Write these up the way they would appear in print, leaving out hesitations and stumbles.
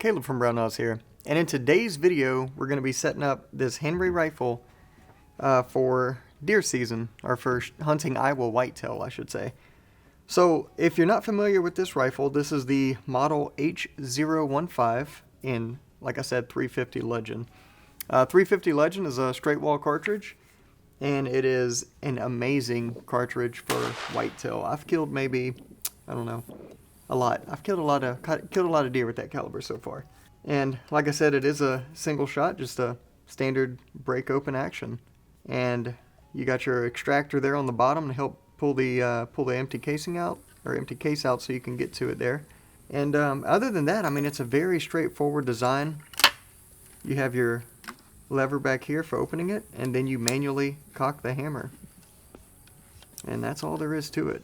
Caleb from Brownells here, and in today's video we're going to be setting up this Henry rifle for deer season, or for hunting Iowa whitetail I should say. So if you're not familiar with this rifle, this is the model H015 in, like I said, 350 Legend. 350 Legend is a straight wall cartridge, and it is an amazing cartridge for whitetail. I've killed maybe, I don't know, a lot. I've killed a lot of deer with that caliber so far. And like I said, it is a single shot, just a standard break open action. And you got your extractor there on the bottom to help pull the empty casing out, or empty case out, so you can get to it there. And other than that, I mean, it's a very straightforward design. You have your lever back here for opening it, and then you manually cock the hammer. And that's all there is to it.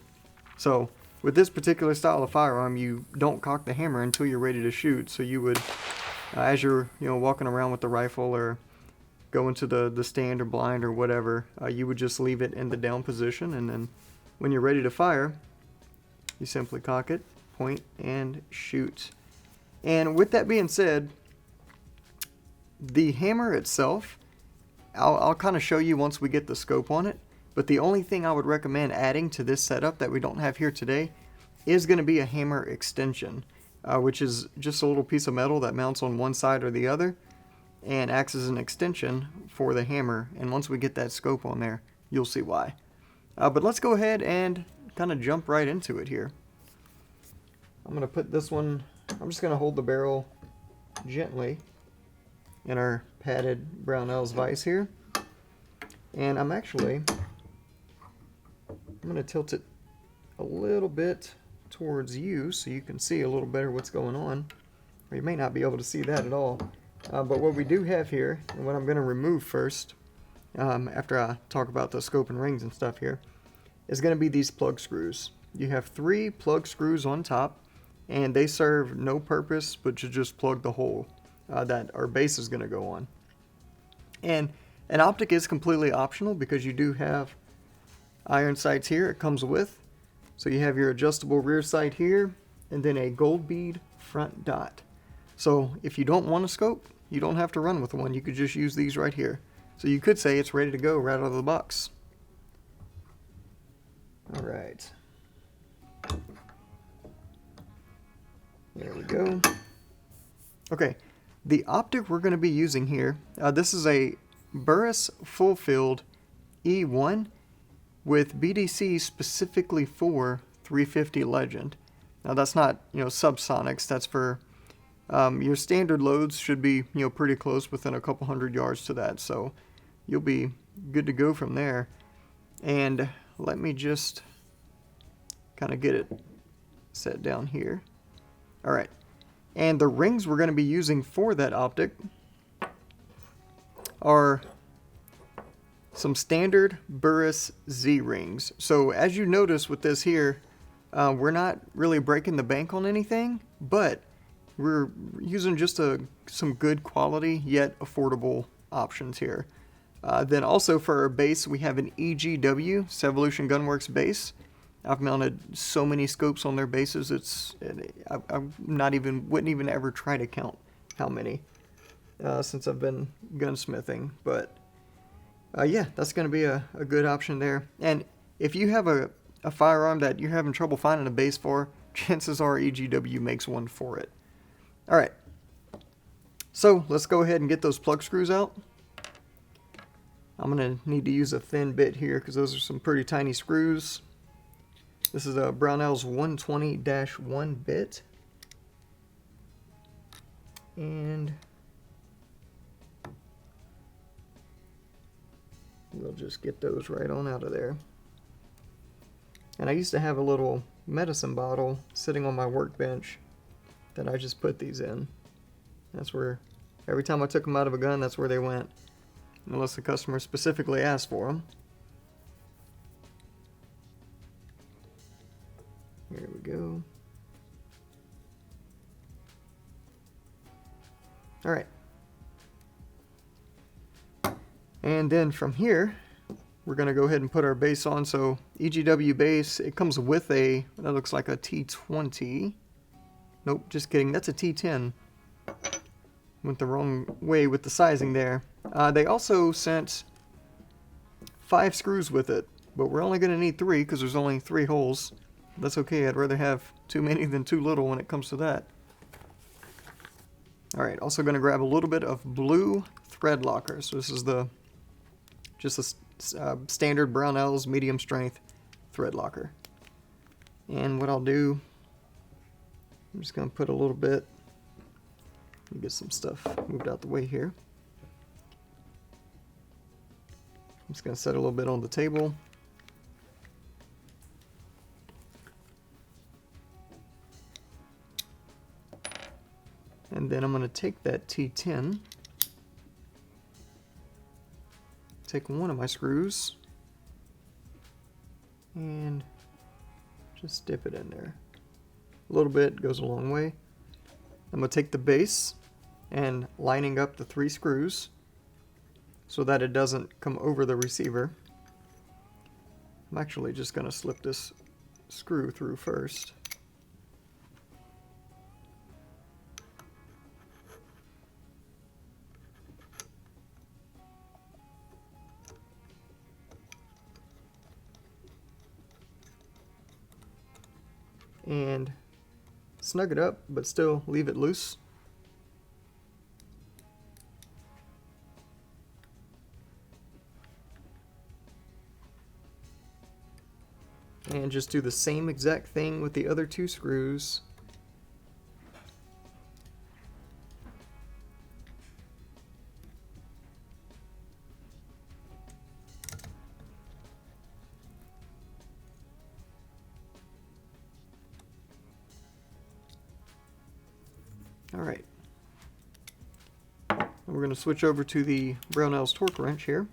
So with this particular style of firearm, you don't cock the hammer until you're ready to shoot. So you would, as you're walking around with the rifle or going to the stand or blind or whatever, you would just leave it in the down position, and then when you're ready to fire, you simply cock it, point, and shoot. And with that being said, the hammer itself, I'll kind of show you once we get the scope on it, but the only thing I would recommend adding to this setup that we don't have here today is going to be a hammer extension, which is just a little piece of metal that mounts on one side or the other and acts as an extension for the hammer. And once we get that scope on there, you'll see why. But let's go ahead and kind of jump right into it here. I'm going to put this one, I'm just going to hold the barrel gently in our padded Brownells vise here. And I'm going to tilt it a little bit towards you so you can see a little better what's going on. Or you may not be able to see that at all. But what we do have here, and what I'm going to remove first, after I talk about the scope and rings and stuff here, is going to be these plug screws. You have 3 plug screws on top, and they serve no purpose but to just plug the hole that our base is going to go on. And an optic is completely optional because you do have iron sights here it comes with. So you have your adjustable rear sight here, and then a gold bead front dot. So if you don't want a scope, you don't have to run with one. You could just use these right here. So you could say it's ready to go right out of the box. All right. There we go. Okay, the optic we're going to be using here, this is a Burris Fullfield E1 with BDC specifically for 350 Legend. Now that's not, subsonics. That's for your standard loads should be, pretty close, within a couple hundred yards to that. So you'll be good to go from there. And let me just kind of get it set down here. All right. And the rings we're going to be using for that optic are some standard Burris Z-Rings. So as you notice with this here, we're not really breaking the bank on anything, but we're using just some good quality yet affordable options here. Then also for our base, we have an EGW, Sevolution Gunworks base. I've mounted so many scopes on their bases, I wouldn't even ever try to count how many since I've been gunsmithing. But yeah, that's going to be a good option there. And if you have a firearm that you're having trouble finding a base for, chances are EGW makes one for it. All right, so let's go ahead and get those plug screws out. I'm going to need to use a thin bit here because those are some pretty tiny screws. This is a Brownells 120-1 bit. And we'll just get those right on out of there. And I used to have a little medicine bottle sitting on my workbench that I just put these in. That's where, every time I took them out of a gun, that's where they went. Unless the customer specifically asked for them. Here we go. All right. And then from here, we're going to go ahead and put our base on. So EGW base, it comes with that looks like a T20. Nope, just kidding. That's a T10. Went the wrong way with the sizing there. They also sent 5 screws with it, but we're only going to need 3 because there's only 3 holes. That's okay, I'd rather have too many than too little when it comes to that. Alright, also going to grab a little bit of blue thread locker. So this is just a standard Brownells medium strength thread locker. And what I'll do, I'm just going to put a little bit, get some stuff moved out the way here. I'm just going to set a little bit on the table. And then I'm going to take that T10, take one of my screws, and just dip it in there. A little bit goes a long way. I'm going to take the base and lining up the 3 screws so that it doesn't come over the receiver. I'm actually just going to slip this screw through first. And snug it up, but still leave it loose. And just do the same exact thing with the other 2 screws. Alright, we're going to switch over to the Brownells torque wrench here.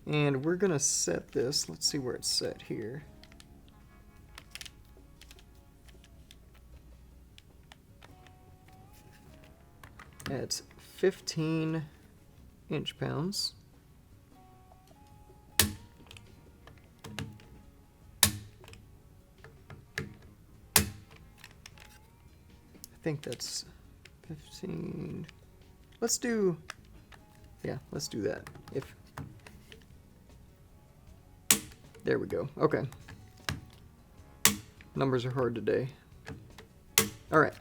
And we're going to set this, let's see where it's set here. At 15 inch-pounds. I think that's 15. Let's do that. There we go. Okay. Numbers are hard today. Alright.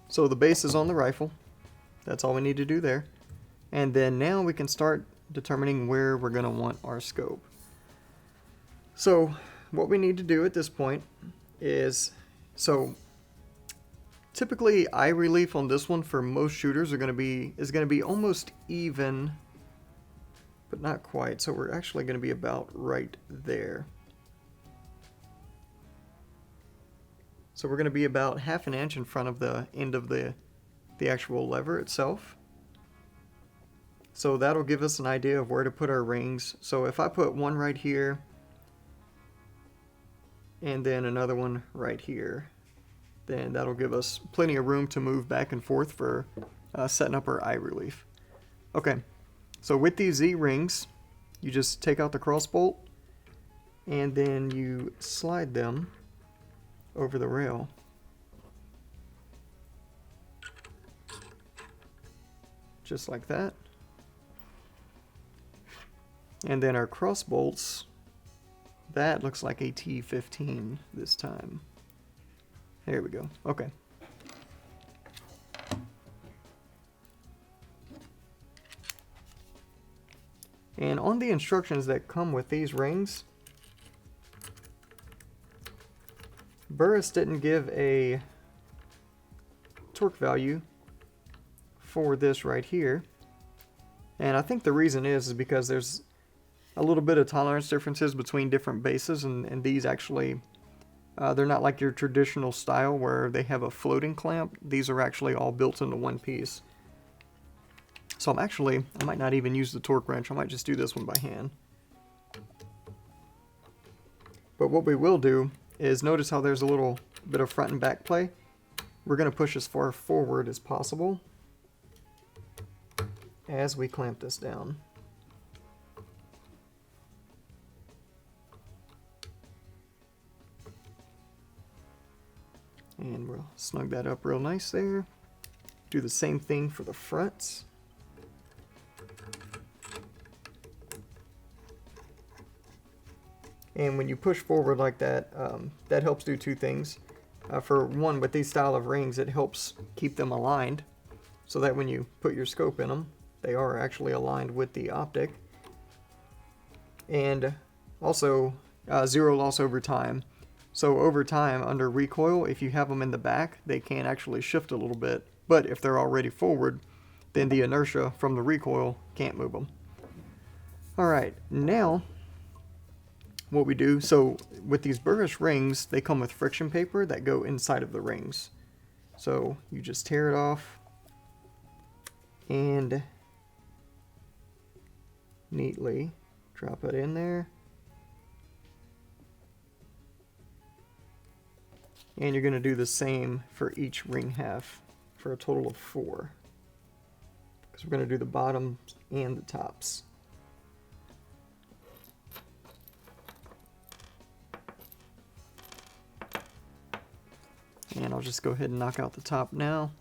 So the base is on the rifle. That's all we need to do there. And then now we can start determining where we're going to want our scope. So what we need to do at this point is, typically eye relief on this one for most shooters is going to be almost even, but not quite. So we're actually going to be about right there. So we're going to be about ½ an inch in front of the end of the actual lever itself. So that'll give us an idea of where to put our rings. So if I put one right here and then another one right here, then that'll give us plenty of room to move back and forth for setting up our eye relief. Okay, so with these Z-rings, you just take out the cross bolt and then you slide them over the rail. Just like that. And then our cross bolts, that looks like a T15 this time. There we go. Okay. And on the instructions that come with these rings, Burris didn't give a torque value for this right here. And I think the reason is because there's a little bit of tolerance differences between different bases, and these actually, they're not like your traditional style where they have a floating clamp. These are actually all built into one piece. So I might not even use the torque wrench. I might just do this one by hand. But what we will do is notice how there's a little bit of front and back play. We're going to push as far forward as possible as we clamp this down. And we'll snug that up real nice there. Do the same thing for the fronts. And when you push forward like that, that helps do two things. For one, with these style of rings, it helps keep them aligned so that when you put your scope in them, they are actually aligned with the optic. And also, zero loss over time. So over time, under recoil, if you have them in the back, they can actually shift a little bit. But if they're already forward, then the inertia from the recoil can't move them. Alright, now what we do, so with these Burris rings, they come with friction paper that go inside of the rings. So you just tear it off and neatly drop it in there. And you're going to do the same for each ring half for a total of 4. Because we're going to do the bottoms and the tops. And I'll just go ahead and knock out the top now.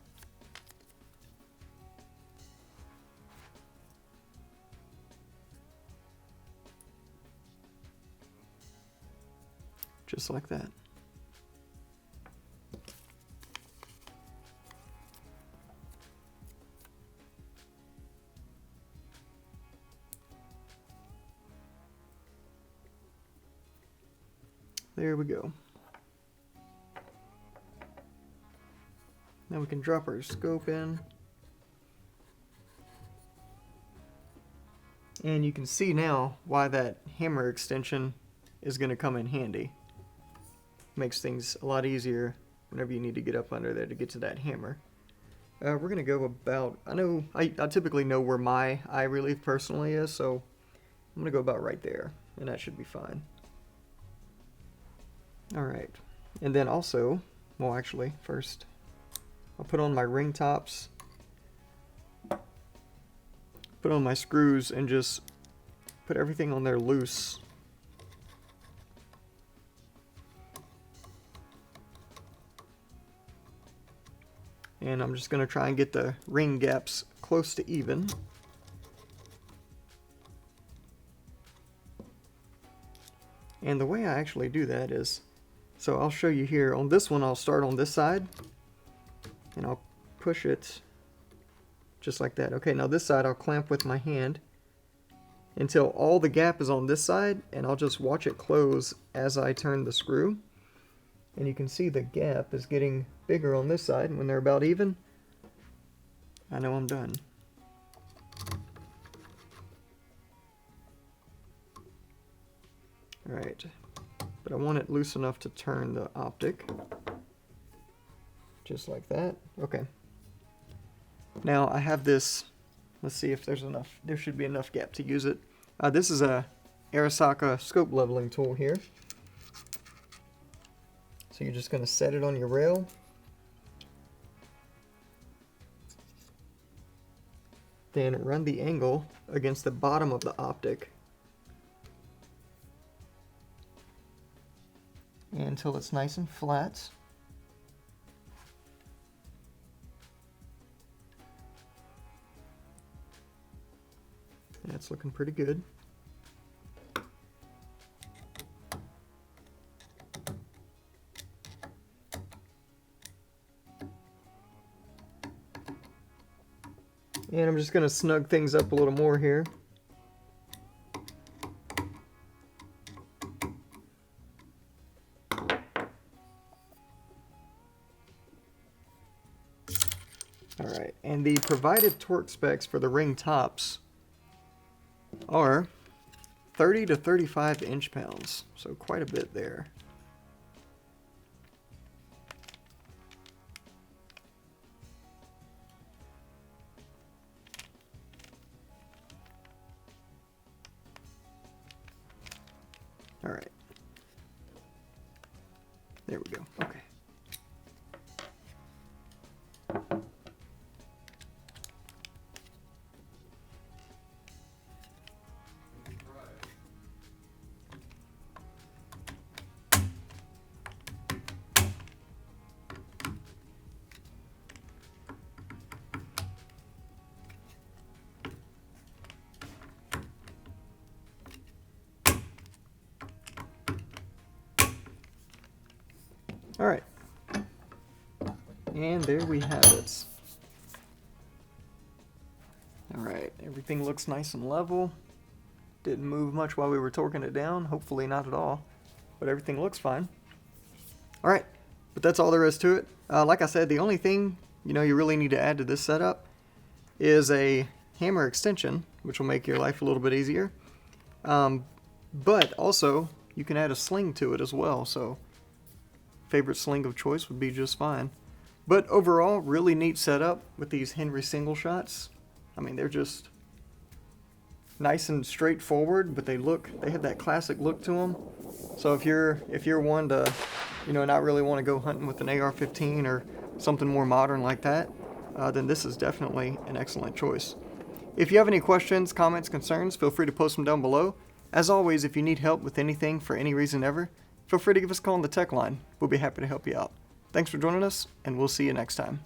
Just like that. There we go. Now we can drop our scope in. And you can see now why that hammer extension is going to come in handy. Makes things a lot easier whenever you need to get up under there to get to that hammer. We're going to go about, I typically know where my eye relief personally is, so I'm going to go about right there, and that should be fine. Alright, and then also, well actually, first I'll put on my ring tops, put on my screws, and just put everything on there loose. And I'm just going to try and get the ring gaps close to even. And the way I actually do that is, so I'll show you here. On this one, I'll start on this side, and I'll push it just like that. Okay, now this side I'll clamp with my hand until all the gap is on this side, and I'll just watch it close as I turn the screw. And you can see the gap is getting bigger on this side. When they're about even, I know I'm done. Alright, but I want it loose enough to turn the optic. Just like that. Okay. Now I have this, let's see if there's enough, there should be enough gap to use it. This is a Arisaka scope leveling tool here. So you're just going to set it on your rail. Then run the angle against the bottom of the optic until it's nice and flat. That's looking pretty good. And I'm just going to snug things up a little more here. Alright, and the provided torque specs for the ring tops are 30 to 35 inch-pounds, so quite a bit there. Alright. There we go. Okay. Alright. And there we have it. Alright, everything looks nice and level. Didn't move much while we were torquing it down. Hopefully not at all. But everything looks fine. Alright, but that's all there is to it. Like I said, the only thing you really need to add to this setup is a hammer extension, which will make your life a little bit easier. But also, you can add a sling to it as well, so favorite sling of choice would be just fine. But overall, really neat setup with these Henry single shots. I mean, they're just nice and straightforward, but they have that classic look to them. So if you're one to, not really want to go hunting with an AR-15 or something more modern like that, then this is definitely an excellent choice. If you have any questions, comments, concerns, feel free to post them down below. As always, if you need help with anything for any reason ever, feel free to give us a call on the tech line. We'll be happy to help you out. Thanks for joining us, and we'll see you next time.